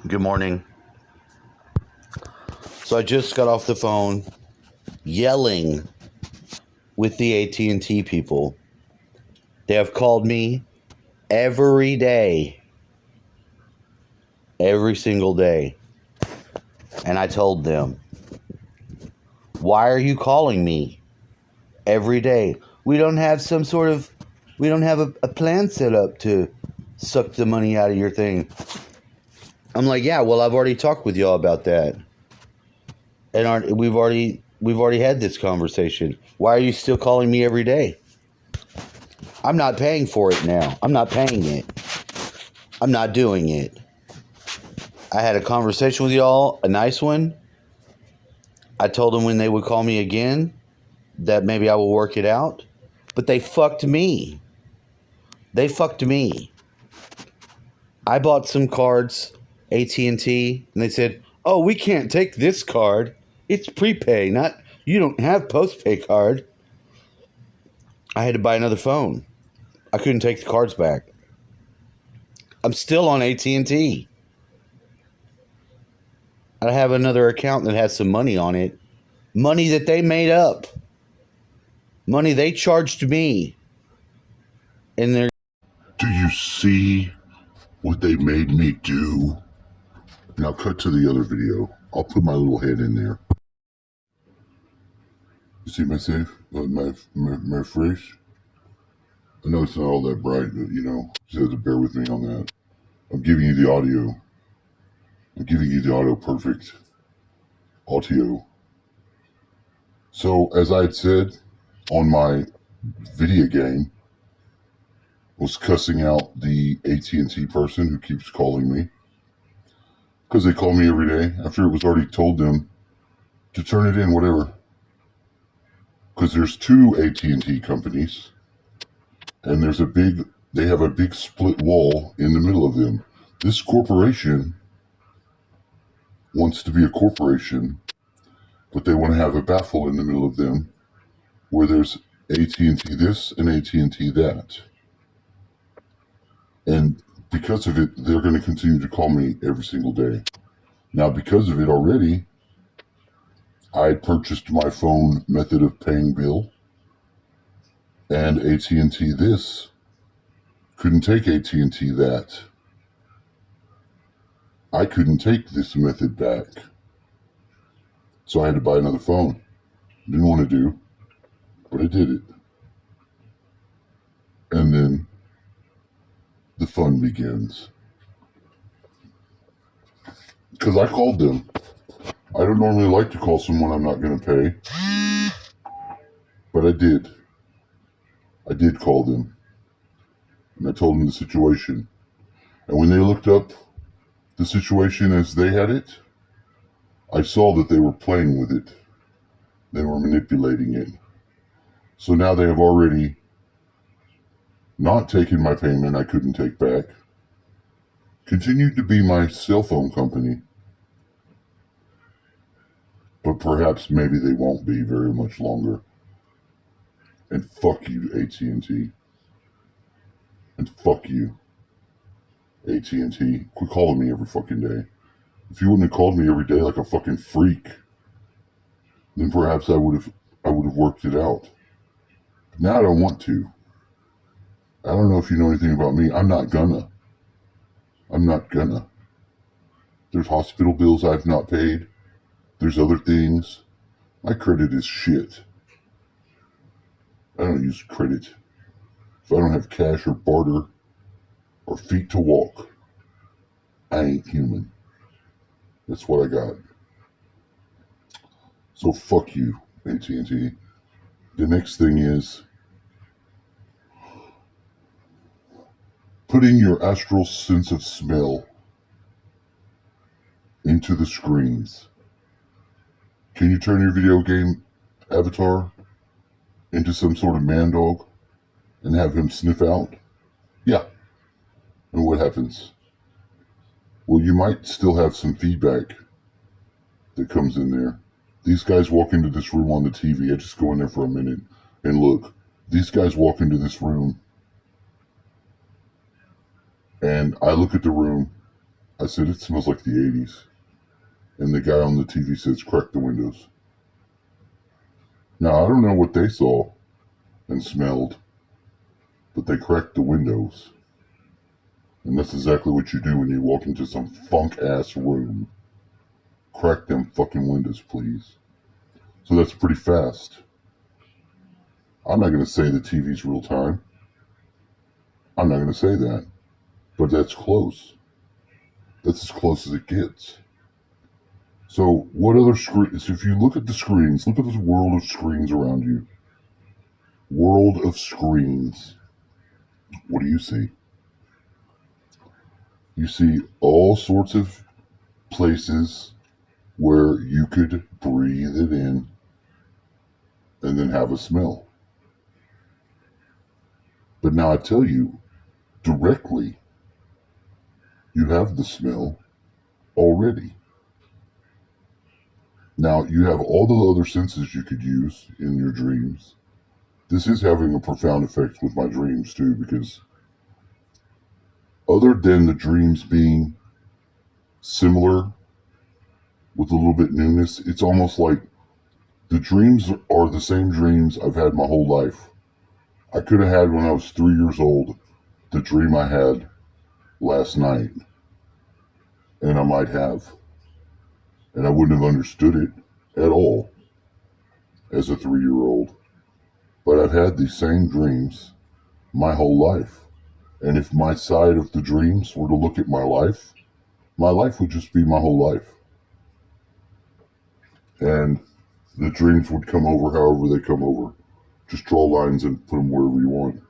Good morning. So I just got off the phone yelling with the AT&T people. They have called me every day, every single day. And I told them, why are you calling me every day? We don't have a plan set up to suck the money out of your thing. I'm like, yeah, well, I've already talked with y'all about that. And we've already had this conversation. Why are you still calling me every day? I'm not paying for it now. I'm not paying it. I'm not doing it. I had a conversation with y'all, a nice one. I told them when they would call me again that maybe I will work it out. But they fucked me. They fucked me. I bought some cards, AT&T, and they said, oh, we can't take this card. It's prepay, you don't have postpay card. I had to buy another phone. I couldn't take the cards back. I'm still on AT&T. I have another account that has some money on it. Money that they made up. Money they charged me. And they're... Do you see what they made me do? Now cut to the other video. I'll put my little head in there. You see my safe? My face? I know it's not all that bright, but just have to bear with me on that. I'm giving you the audio. I'm giving you the audio perfect audio. So, as I had said on my video game, was cussing out the AT&T person who keeps calling me. Because they call me every day after it was already told them to turn it in, whatever. Because there's two AT&T companies, and they have a big split wall in the middle of them. This corporation wants to be a corporation, but they want to have a baffle in the middle of them where there's AT&T this and AT&T that. And because of it, they're going to continue to call me every single day. Now, because of it already, I purchased my phone method of paying bill, and AT&T this couldn't take AT&T that. I couldn't take this method back. So I had to buy another phone. Didn't want to do, but I did it. And then the fun begins. Because I called them. I don't normally like to call someone I'm not going to pay. But I did. I did call them. And I told them the situation. And when they looked up the situation as they had it, I saw that they were playing with it. They were manipulating it. So now they have already not taken my payment I couldn't take back. Continued to be my cell phone company. But perhaps maybe they won't be very much longer. And fuck you, AT&T. And fuck you, AT&T. Quit calling me every fucking day. If you wouldn't have called me every day like a fucking freak, then perhaps I would have worked it out. But now I don't want to. I don't know if you know anything about me. I'm not gonna. There's hospital bills I've not paid. There's other things. My credit is shit. I don't use credit. If I don't have cash or barter or feet to walk, I ain't human. That's what I got. So fuck you, AT&T. The next thing is putting your astral sense of smell into the screens. Can you turn your video game avatar into some sort of man dog and have him sniff out? Yeah. And what happens? Well, you might still have some feedback that comes in there. These guys walk into this room on the TV. I just go in there for a minute and look. These guys walk into this room and I look at the room I said, it smells like the 80s. And the guy on the TV says, crack the windows. Now, I don't know what they saw and smelled, but they cracked the windows. And that's exactly what you do when you walk into some funk-ass room. Crack them fucking windows, please. So that's pretty fast. I'm not going to say the TV's real time. I'm not going to say that. But that's close. That's as close as it gets. So what other screens, if you look at the screens, look at this world of screens around you. World of screens. What do you see? You see all sorts of places where you could breathe it in and then have a smell. But now I tell you, directly, you have the smell already. Now you have all the other senses you could use in your dreams. This is having a profound effect with my dreams too, because other than the dreams being similar with a little bit newness, it's almost like the dreams are the same dreams I've had my whole life. I could have had when I was 3 years old the dream I had last night, and I might have, and I wouldn't have understood it at all as a 3-year-old. But I've had these same dreams my whole life. And if my side of the dreams were to look at my life would just be my whole life. And the dreams would come over however they come over. Just draw lines and put them wherever you want.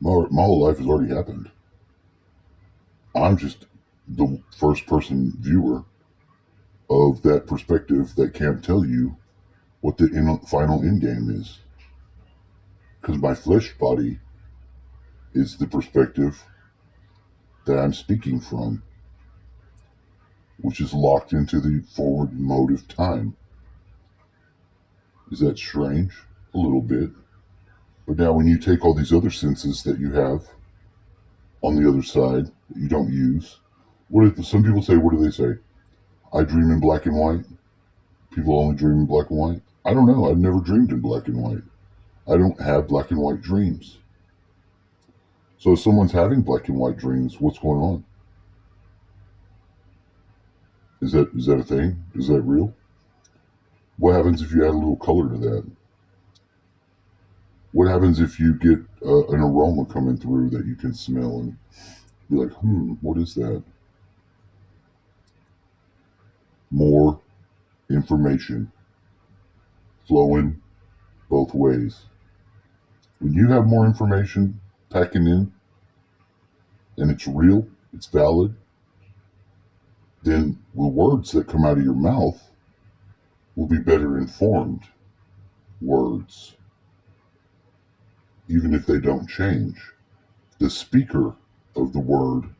My whole life has already happened. I'm just the first person viewer of that perspective that can't tell you what the final end game is. Because my flesh body is the perspective that I'm speaking from, which is locked into the forward mode of time. Is that strange? A little bit. But now when you take all these other senses that you have on the other side that you don't use, some people say, what do they say? I dream in black and white. People only dream in black and white. I don't know. I've never dreamed in black and white. I don't have black and white dreams. So if someone's having black and white dreams, what's going on? Is that a thing? Is that real? What happens if you add a little color to that? What happens if you get an aroma coming through that you can smell and be like, what is that? More information flowing both ways. When you have more information packing in and it's real, it's valid, then the words that come out of your mouth will be better informed words, even if they don't change. The speaker of the word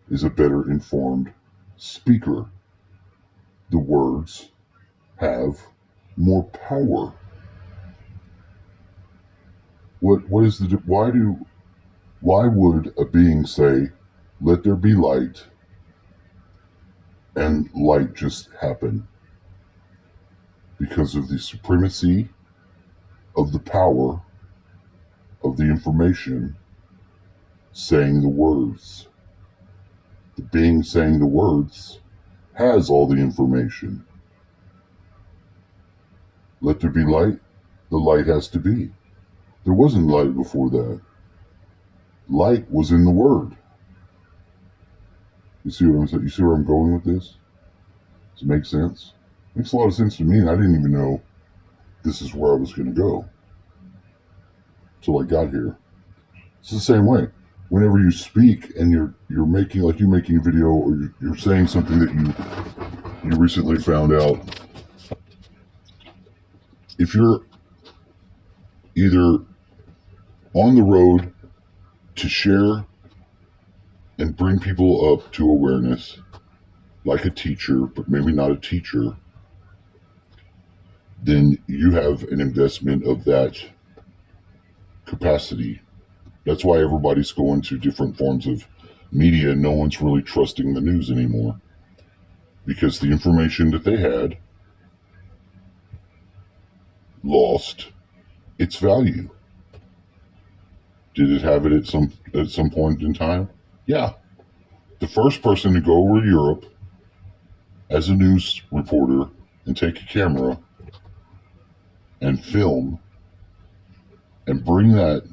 is a better informed speaker. The words have more power. Why would a being say, let there be light, and light just happen? Because of the supremacy of the power of the information saying the words. The being saying the words has all the information. Let there be light, the light has to be. There wasn't light before that. Light was in the word. You see what I'm saying? You see where I'm going with this? Does it make sense? Makes a lot of sense to me, and I didn't even know this is where I was going to go until I got here. It's the same way. Whenever you speak and you're making a video, or you're saying something that you recently found out, if you're either on the road to share and bring people up to awareness, like a teacher, but maybe not a teacher, then you have an investment of that capacity. That's why everybody's going to different forms of media, no one's really trusting the news anymore because the information that they had lost its value. Did it have it at some point in time? Yeah. The first person to go over to Europe as a news reporter and take a camera and film and bring that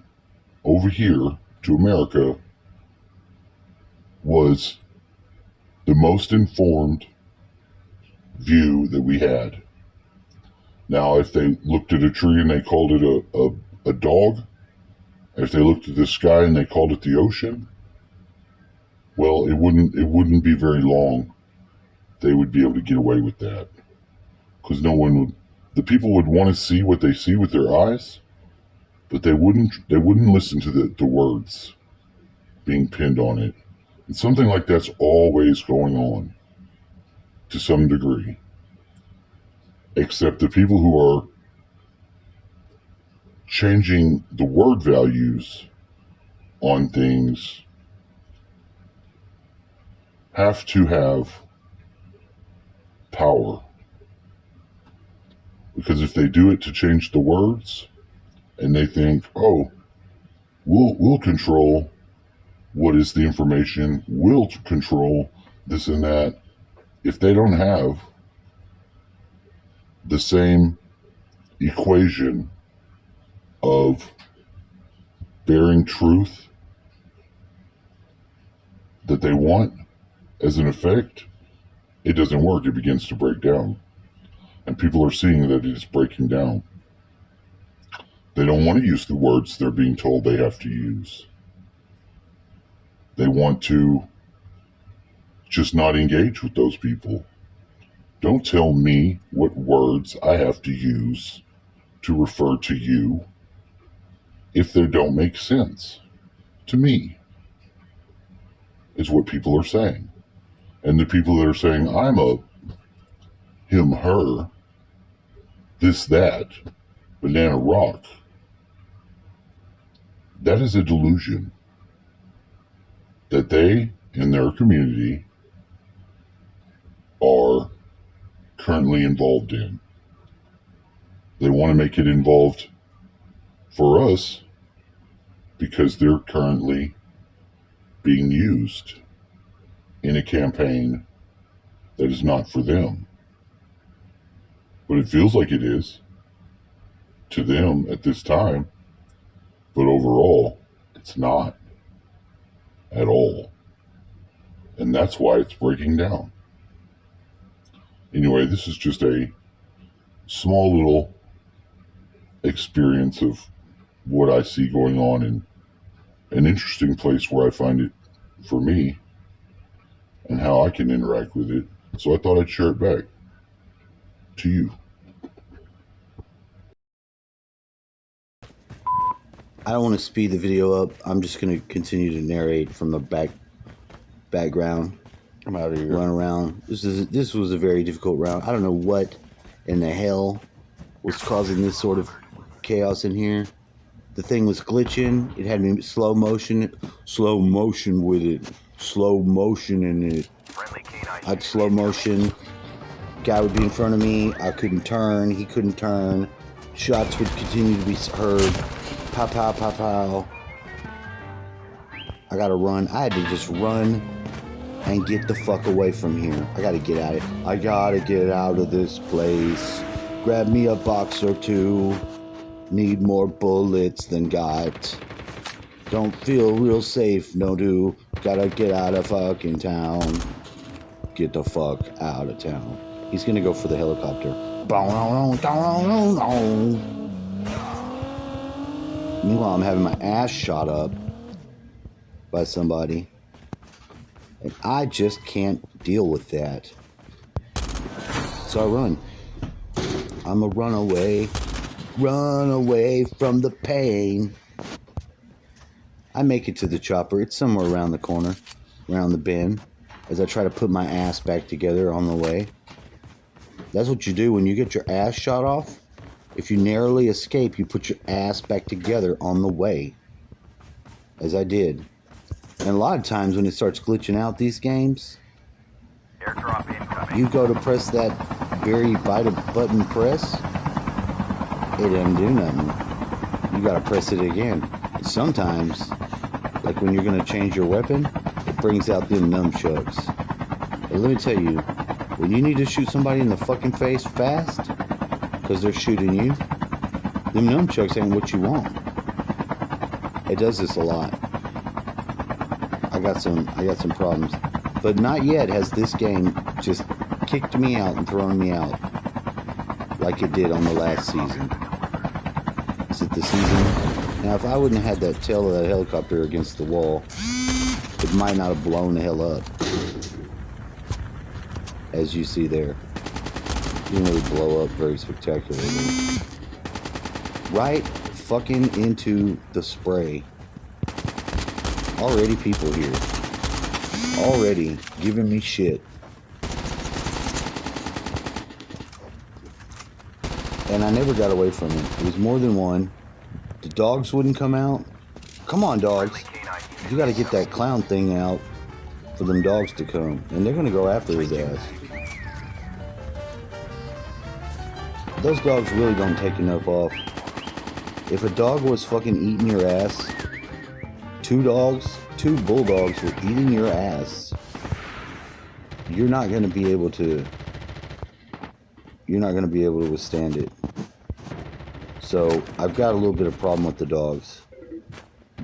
over here to America was the most informed view that we had. Now, if they looked at a tree and they called it a dog, if they looked at the sky and they called it the ocean, well, it wouldn't be very long. They would be able to get away with that because the people would want to see what they see with their eyes, but they wouldn't listen to the words being pinned on it. And something like that's always going on to some degree. Except the people who are changing the word values on things have to have power. Because if they do it to change the words and they think, oh, we'll control what is the information, we'll control this and that, if they don't have the same equation of bearing truth that they want as an effect, it doesn't work. It begins to break down. And people are seeing that it is breaking down. They don't want to use the words they're being told they have to use. They want to just not engage with those people. Don't tell me what words I have to use to refer to you if they don't make sense to me, is what people are saying. And the people that are saying, I'm a him, her, this, that, banana rock, that is a delusion that they in their community are currently involved in. They want to make it involved for us because they're currently being used in a campaign that is not for them. But it feels like it is to them at this time. But overall, it's not at all. And that's why it's breaking down. Anyway, this is just a small little experience of what I see going on in an interesting place where I find it for me and how I can interact with it. So I thought I'd share it back to you. I don't want to speed the video up. I'm just going to continue to narrate from the background. I'm out of here. Run around. This was a very difficult round. I don't know what in the hell was causing this sort of chaos in here. The thing was glitching. It had me slow motion with it. Slow motion in it. I'd slow motion. Guy would be in front of me. I couldn't turn. He couldn't turn. Shots would continue to be heard. Pow, pow, pow, pow. I gotta run. I had to just run and get the fuck away from here. I gotta get out of it. I gotta get out of this place. Grab me a box or two. Need more bullets than got. Don't feel real safe, no do. Gotta get out of fucking town. Get the fuck out of town. He's gonna go for the helicopter. Meanwhile, I'm having my ass shot up by somebody. And I just can't deal with that. So I run. I'm a runaway. Run away from the pain. I make it to the chopper. It's somewhere around the corner, around the bend, as I try to put my ass back together on the way. That's what you do when you get your ass shot off. If you narrowly escape, you put your ass back together on the way. As I did. And a lot of times when it starts glitching out these games, Airdrop incoming. you go to press that very vital button press, it doesn't do nothing. You gotta press it again. Sometimes, like when you're gonna change your weapon, it brings out them nunchucks. But let me tell you, when you need to shoot somebody in the fucking face fast, because they're shooting you, them nunchucks ain't what you want. It does this a lot. I got some problems. But not yet has this game just kicked me out and thrown me out like it did on the last season. Is it the season? Now, if I wouldn't have had that tail of that helicopter against the wall, it might not have blown the hell up. As you see there. It didn't really blow up very spectacularly. Right fucking into the spray. Already people here. Already giving me shit. And I never got away from it. It was more than one. The dogs wouldn't come out. Come on, dogs. You gotta get that clown thing out for them dogs to come. And they're gonna go after his ass. Those dogs really don't take enough off. If a dog was fucking eating your ass, two bulldogs were eating your ass, you're not gonna be able to withstand it. So I've got a little bit of problem with the dogs.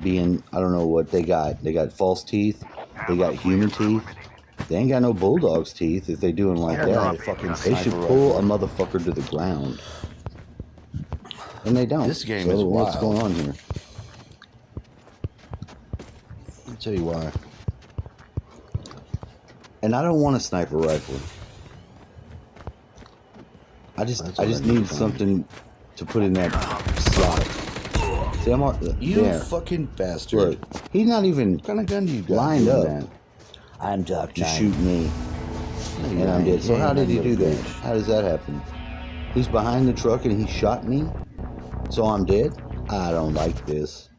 Being, I don't know what they got. They got false teeth. They got human teeth. They ain't got no bulldog's teeth if they do them like that. They should pull a motherfucker to the ground. And they don't. This game So is what's wild. going on here? I'll tell you why. And I don't want a sniper rifle. I just need something to put in that slot. See, I'm on, You there. fucking bastard. Look, he's not even What kind of gun do you got? lined doing up that? I'm Doc to Nine. shoot me. No, And you I'm ain't. dead. So You how ain't did he no do that? bitch. How does that happen? He's behind the truck and he shot me? So I'm dead? I don't like this.